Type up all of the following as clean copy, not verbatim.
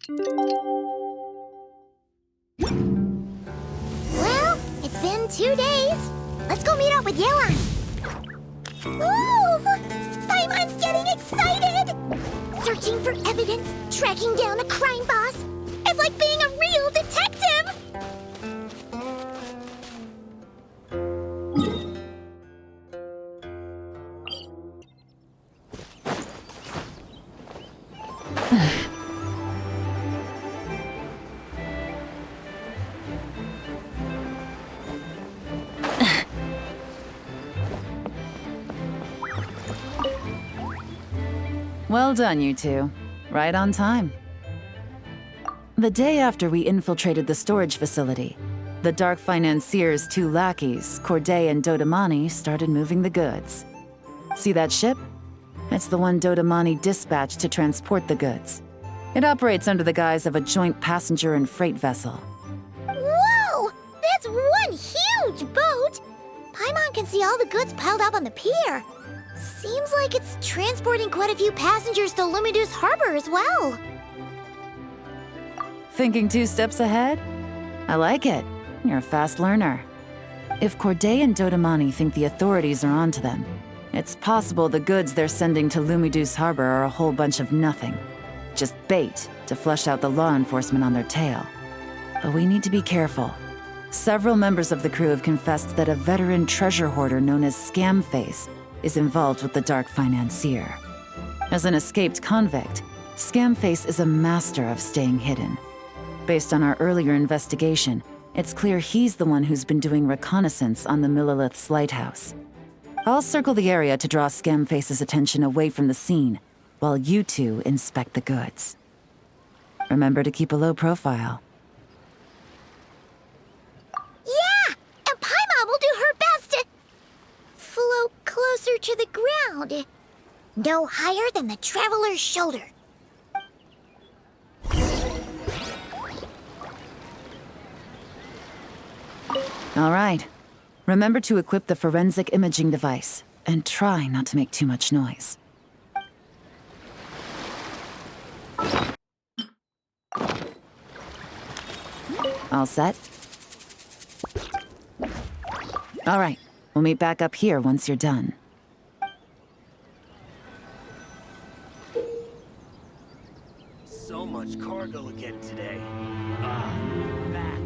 Well, it's been 2 days. Let's go meet up with Yelan. Ooh! Paimon's getting excited! Searching for evidence, tracking down a crime boss. It's like being a real detective! Well done, you two. Right on time. The day after we infiltrated the storage facility, the Dark Financier's 2 lackeys, Corday and Dodamani, started moving the goods. See that ship? It's the one Dodamani dispatched to transport the goods. It operates under the guise of a joint passenger and freight vessel. Whoa! That's one huge boat! Paimon can see all the goods piled up on the pier. Seems like it's transporting quite a few passengers to Lumidus Harbor as well. Thinking 2 steps ahead? I like it. You're a fast learner. If Corday and Dodamani think the authorities are onto them, it's possible the goods they're sending to Lumidus Harbor are a whole bunch of nothing. Just bait to flush out the law enforcement on their tail. But we need to be careful. Several members of the crew have confessed that a veteran treasure hoarder known as Scamface is involved with the Dark Financier. As an escaped convict, Scamface is a master of staying hidden. Based on our earlier investigation, it's clear he's the one who's been doing reconnaissance on the Millilith's lighthouse. I'll circle the area to draw Scamface's attention away from the scene, while you two inspect the goods. Remember to keep a low profile. Yeah! And Paimon will do her best to float closer to the ground. No higher than the traveler's shoulder. All right. Remember to equip the forensic imaging device, and try not to make too much noise. All set? All right. We'll meet back up here once you're done. So much cargo again today. Back.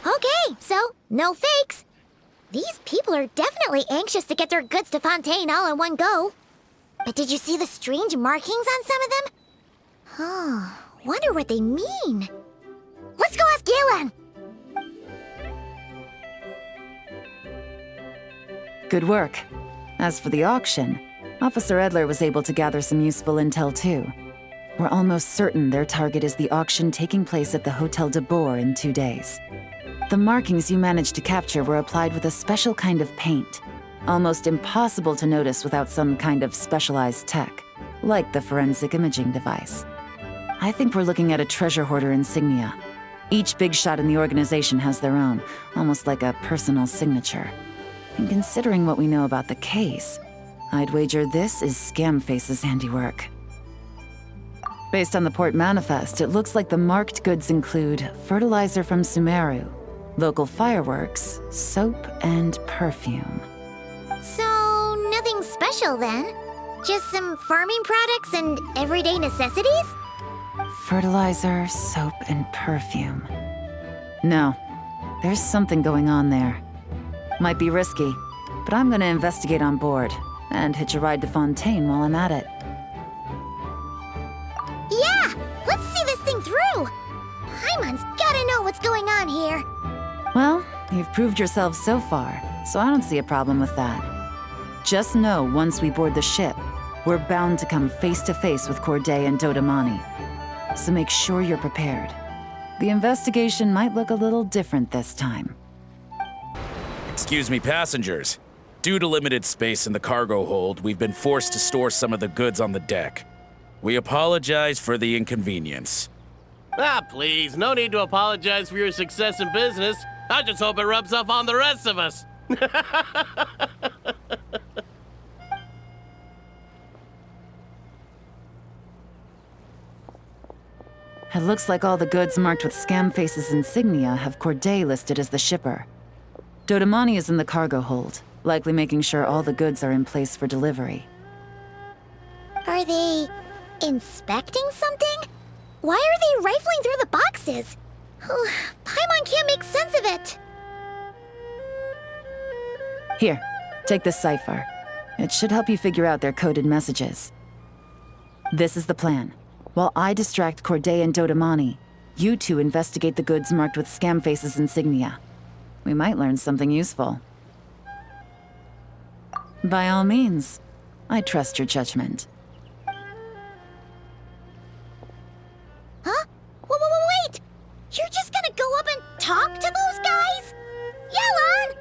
Okay, so no fakes. These people are definitely anxious to get their goods to Fontaine all in one go. But did you see the strange markings on some of them? Huh, wonder what they mean. Let's go ask Galen! Good work. As for the auction, Officer Edler was able to gather some useful intel too. We're almost certain their target is the auction taking place at the Hotel de Boer in 2 days. The markings you managed to capture were applied with a special kind of paint, almost impossible to notice without some kind of specialized tech, like the forensic imaging device. I think we're looking at a treasure hoarder insignia. Each big shot in the organization has their own, almost like a personal signature. And considering what we know about the case, I'd wager this is Scamface's handiwork. Based on the port manifest, it looks like the marked goods include fertilizer from Sumeru, local fireworks, soap, and perfume. So, nothing special then? Just some farming products and everyday necessities? Fertilizer, soap, and perfume. No, there's something going on there. Might be risky, but I'm gonna investigate on board and hitch a ride to Fontaine while I'm at it. Yeah! Let's see this thing through! Paimon's gotta know what's going on here. Well, you've proved yourself so far, so I don't see a problem with that. Just know once we board the ship, we're bound to come face to face with Corday and Dodamani. So make sure you're prepared. The investigation might look a little different this time. Excuse me, passengers. Due to limited space in the cargo hold, we've been forced to store some of the goods on the deck. We apologize for the inconvenience. Ah, please, no need to apologize for your success in business. I just hope it rubs off on the rest of us. It looks like all the goods marked with Scamface's insignia have Corday listed as the shipper. Dodamani is in the cargo hold, likely making sure all the goods are in place for delivery. Are they inspecting something? Why are they rifling through the boxes? Paimon can't make sense of it. Here, take this cipher. It should help you figure out their coded messages. This is the plan. While I distract Corday and Dodamani, you two investigate the goods marked with Scamface's insignia. We might learn something useful. By all means, I trust your judgment. Huh? Wait! You're just gonna go up and talk to those guys? Yelan!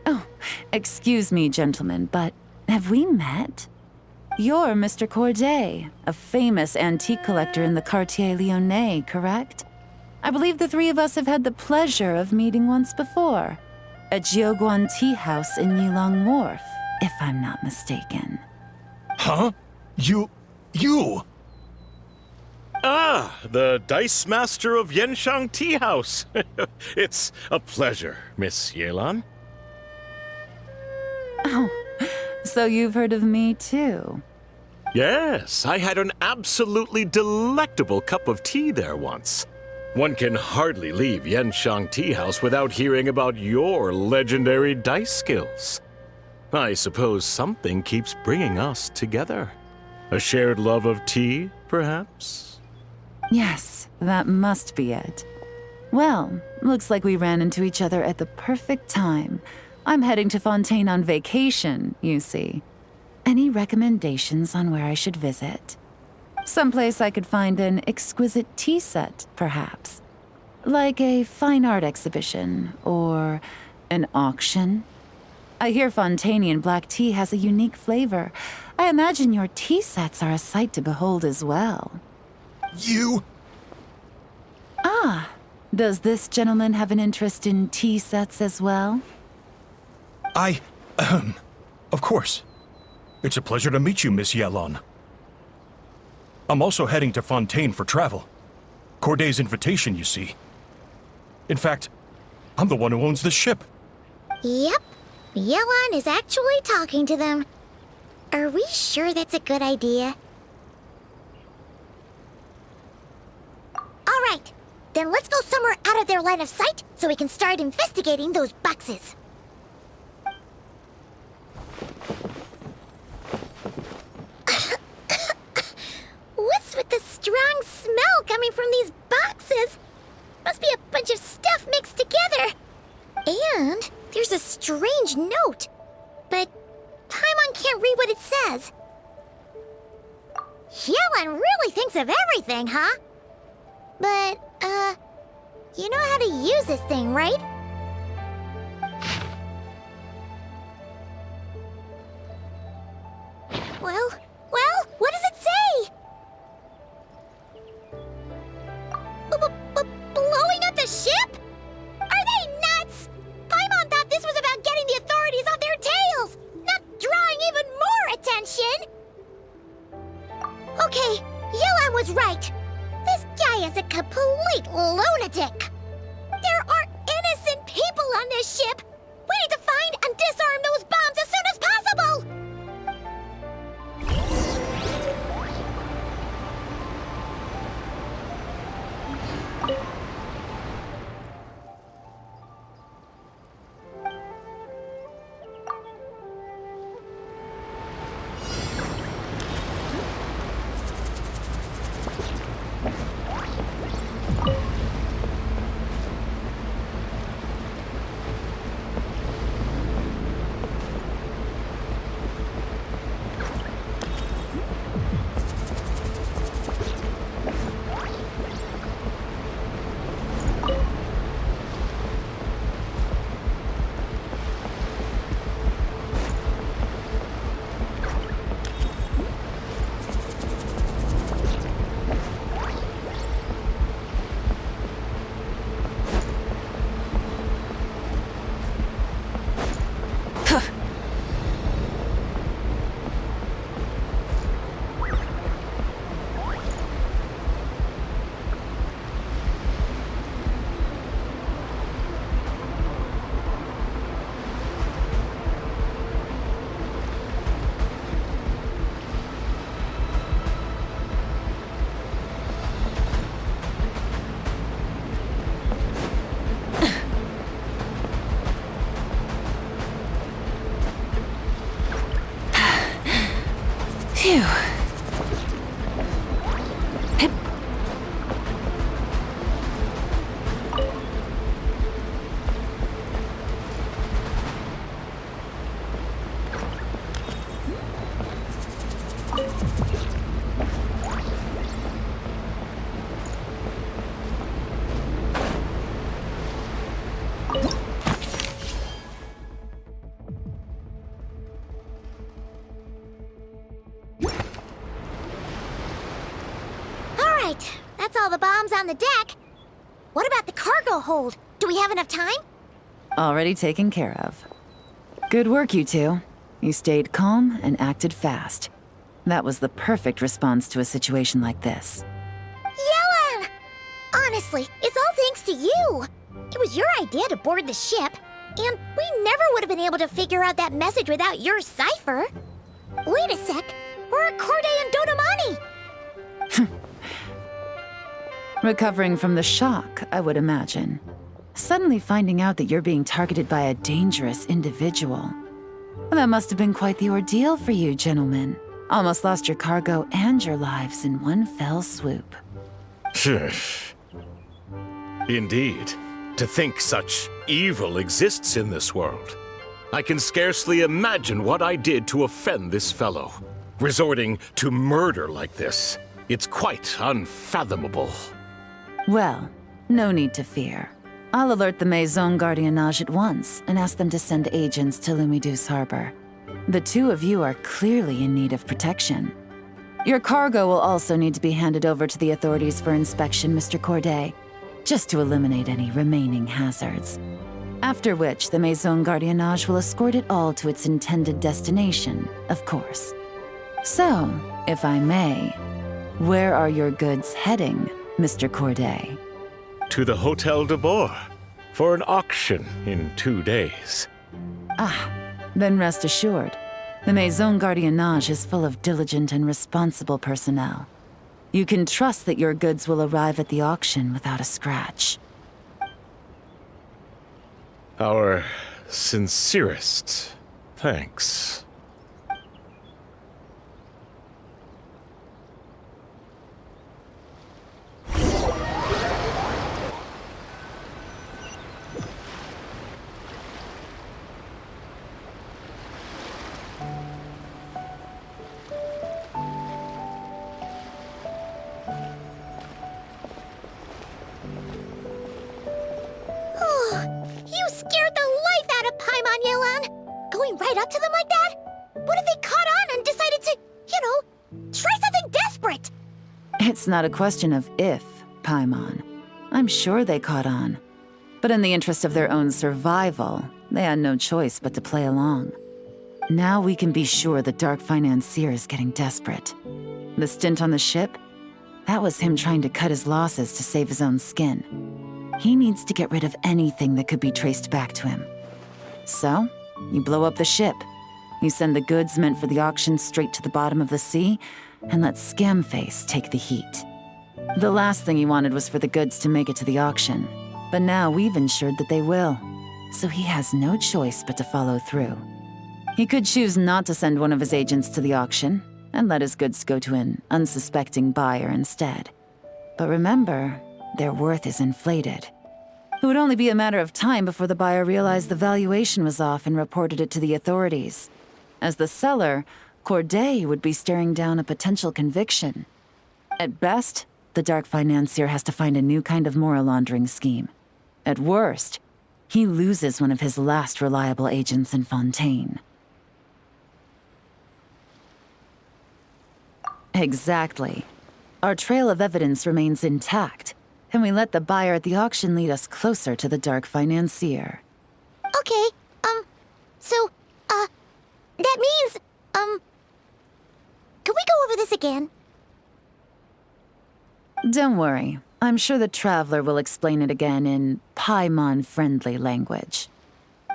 Oh, excuse me, gentlemen, but have we met? You're Mr. Corday, a famous antique collector in the Quartier Lyonnais, correct? I believe the three of us have had the pleasure of meeting once before. At Jiuguan Tea House in Yilong Wharf, if I'm not mistaken. Huh? You... Ah, the Dice Master of Yenshang Tea House. It's a pleasure, Miss Yelan. Oh, so you've heard of me too? Yes, I had an absolutely delectable cup of tea there once. One can hardly leave Yenshang Tea House without hearing about your legendary dice skills. I suppose something keeps bringing us together. A shared love of tea, perhaps? Yes, that must be it. Well, looks like we ran into each other at the perfect time. I'm heading to Fontaine on vacation, you see. Any recommendations on where I should visit? Someplace I could find an exquisite tea set, perhaps. Like a fine art exhibition, or an auction. I hear Fontainian black tea has a unique flavor. I imagine your tea sets are a sight to behold as well. You... Ah, does this gentleman have an interest in tea sets as well? Of course. It's a pleasure to meet you, Miss Yelan. I'm also heading to Fontaine for travel. Corday's invitation, you see. In fact, I'm the one who owns the ship. Yep. Yelan is actually talking to them. Are we sure that's a good idea? All right. Then let's go somewhere out of their line of sight so we can start investigating those boxes. What's with the strong smell coming from these boxes? Must be a bunch of stuff mixed together. And there's a strange note. But Paimon can't read what it says. Yelan really thinks of everything, huh? But, you know how to use this thing, right? Well, what does it say? Blowing up the ship? Are they nuts? Paimon thought this was about getting the authorities off their tails, not drawing even more attention. Okay, Yelan was right. This guy is a complete lunatic. There are innocent people on this ship. We need to find and disarm those bombs as soon as possible! Phew. That's all the bombs on the deck. What about the cargo hold? Do we have enough time? Already taken care of. Good work, you two. You stayed calm and acted fast. That was the perfect response to a situation like this. Yelan! Honestly, it's all thanks to you. It was your idea to board the ship, and we never would have been able to figure out that message without your cipher. Wait a sec. Where are Corday and Dodomani? Recovering from the shock, I would imagine. Suddenly finding out that you're being targeted by a dangerous individual. That must have been quite the ordeal for you, gentlemen. Almost lost your cargo and your lives in one fell swoop. Indeed. To think such evil exists in this world. I can scarcely imagine what I did to offend this fellow. Resorting to murder like this. It's quite unfathomable. Well, no need to fear. I'll alert the Maison Gardiennage at once and ask them to send agents to Lumiduce Harbor. The two of you are clearly in need of protection. Your cargo will also need to be handed over to the authorities for inspection, Mr. Corday, just to eliminate any remaining hazards. After which, the Maison Gardiennage will escort it all to its intended destination, of course. So, if I may, where are your goods heading, Mr. Corday? To the Hotel de Boer for an auction in 2 days. Ah, then rest assured. The Maison Gardiennage is full of diligent and responsible personnel. You can trust that your goods will arrive at the auction without a scratch. Our sincerest thanks. You scared the life out of Paimon, Yelan! Going right up to them like that? What if they caught on and decided to It's not a question of if, Paimon. I'm sure they caught on. But in the interest of their own survival, they had no choice but to play along. Now we can be sure the Dark Financier is getting desperate. The stint on the ship? That was him trying to cut his losses to save his own skin. He needs to get rid of anything that could be traced back to him. So, you blow up the ship. You send the goods meant for the auction straight to the bottom of the sea, and let Scamface take the heat. The last thing he wanted was for the goods to make it to the auction, but now we've ensured that they will, so he has no choice but to follow through. He could choose not to send one of his agents to the auction, and let his goods go to an unsuspecting buyer instead. But remember, their worth is inflated. It would only be a matter of time before the buyer realized the valuation was off and reported it to the authorities. As the seller, Corday would be staring down a potential conviction. At best, the Dark Financier has to find a new kind of moral laundering scheme. At worst, he loses one of his last reliable agents in Fontaine. Exactly. Our trail of evidence remains intact, and we let the buyer at the auction lead us closer to the Dark Financier. Okay, that means, can we go over this again? Don't worry. I'm sure the Traveler will explain it again in Paimon-friendly language.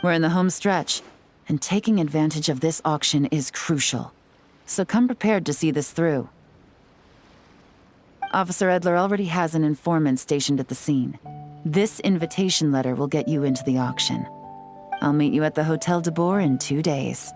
We're in the home stretch, and taking advantage of this auction is crucial. So come prepared to see this through. Officer Edler already has an informant stationed at the scene. This invitation letter will get you into the auction. I'll meet you at the Hotel de Boer in 2 days.